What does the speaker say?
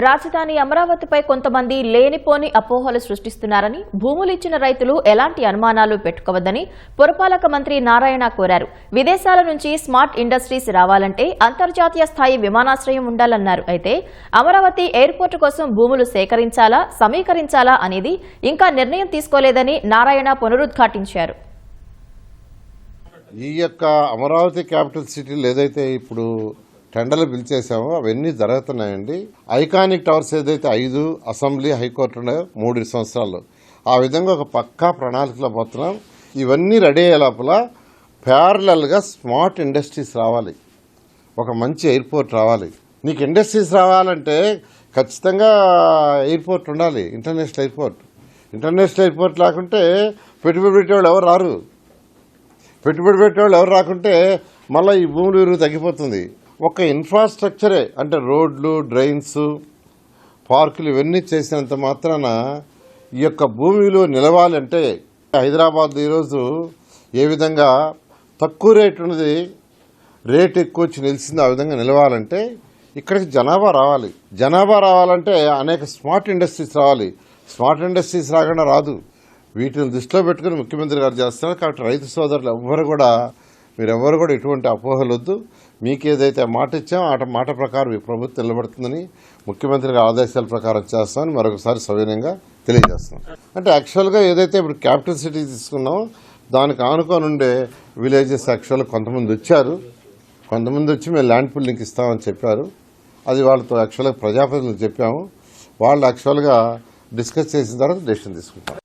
రాజధాని అమరావతిపై కొంతమంది లేనిపోని అపోహలు సృష్టిస్తున్నారని, భూములు ఇచ్చిన రైతులు ఎలాంటి అనుమానాలు పెట్టుకోవద్దని పురపాలక మంత్రి నారాయణ కోరారు. విదేశాల నుంచి స్మార్ట్ ఇండస్ట్రీస్ రావాలంటే అంతర్జాతీయ స్థాయి విమానాశ్రయం ఉండాలన్నారు. అయితే అమరావతి ఎయిర్పోర్టు కోసం భూములు సేకరించాలా, సమీకరించాలా అనేది ఇంకా నిర్ణయం తీసుకోలేదని నారాయణ పునరుద్ఘాటించారు. ఈ యొక్క అమరావతి క్యాపిటల్ సిటీలు ఏదైతే ఇప్పుడు టెండర్లు పిలిచేసామో అవన్నీ జరుగుతున్నాయండి. ఐకానిక్ టవర్స్ ఏదైతే 5 అసెంబ్లీ హైకోర్టు ఉన్నాయో 3 సంవత్సరాలు ఆ విధంగా ఒక పక్కా ప్రణాళికలో పోతున్నాం. ఇవన్నీ రెడీ అయ్యే లోపల ప్యారలల్గా స్మార్ట్ ఇండస్ట్రీస్ రావాలి, ఒక మంచి ఎయిర్పోర్ట్ రావాలి. నీకు ఇండస్ట్రీస్ రావాలంటే ఖచ్చితంగా ఎయిర్పోర్ట్ ఉండాలి, ఇంటర్నేషనల్ ఎయిర్పోర్ట్. ఇంటర్నేషనల్ ఎయిర్పోర్ట్ లేకుంటే పెట్టుబడి పెట్టేవాళ్ళు ఎవరు రారు. పెట్టుబడి పెట్టేవాళ్ళు ఎవరు రాకుంటే మళ్ళీ ఈ భూముల విలువ తగ్గిపోతుంది. ఒక ఇన్ఫ్రాస్ట్రక్చరే అంటే రోడ్లు, డ్రైన్స్, పార్కులు ఇవన్నీ చేసినంత మాత్రాన ఈ యొక్క భూమి విలువ నిలవాలంటే హైదరాబాద్ ఈరోజు ఏ విధంగా తక్కువ రేటు ఉన్నది రేటు ఎక్కువ వచ్చి నిలిచింది, ఆ విధంగా నిలవాలంటే ఇక్కడికి జనాభా రావాలి. జనాభా రావాలంటే అనేక స్మార్ట్ ఇండస్ట్రీస్ రావాలి. స్మార్ట్ ఇండస్ట్రీస్ రాకుండా రాదు. వీటిని దృష్టిలో పెట్టుకుని ముఖ్యమంత్రి గారు చేస్తున్నారు. కాబట్టి రైతు సోదరులు మీరెవ్వరు కూడా ఎటువంటి అపోహలు వద్దు. మీకు ఏదైతే మాట ఇచ్చామో ఆ మాట ప్రకారం ఈ ప్రభుత్వం నిలబడుతుందని, ముఖ్యమంత్రి గారి ఆదేశాల ప్రకారం చేస్తామని మరొకసారి సవినయంగా తెలియజేస్తున్నాం. అంటే యాక్చువల్గా ఏదైతే ఇప్పుడు క్యాపిటల్ సిటీ తీసుకున్నామో దానికి ఆనుకొని ఉండే విలేజెస్ యాక్చువల్గా కొంతమంది వచ్చారు. కొంతమంది వచ్చి మేము ల్యాండ్ పూలింగ్ ఇస్తామని చెప్పారు. అది వాళ్ళతో యాక్చువల్గా ప్రజాప్రతినిధులకు చెప్పాము. వాళ్ళు యాక్చువల్గా డిస్కస్ చేసిన తర్వాత డెసిషన్ తీసుకుంటాం.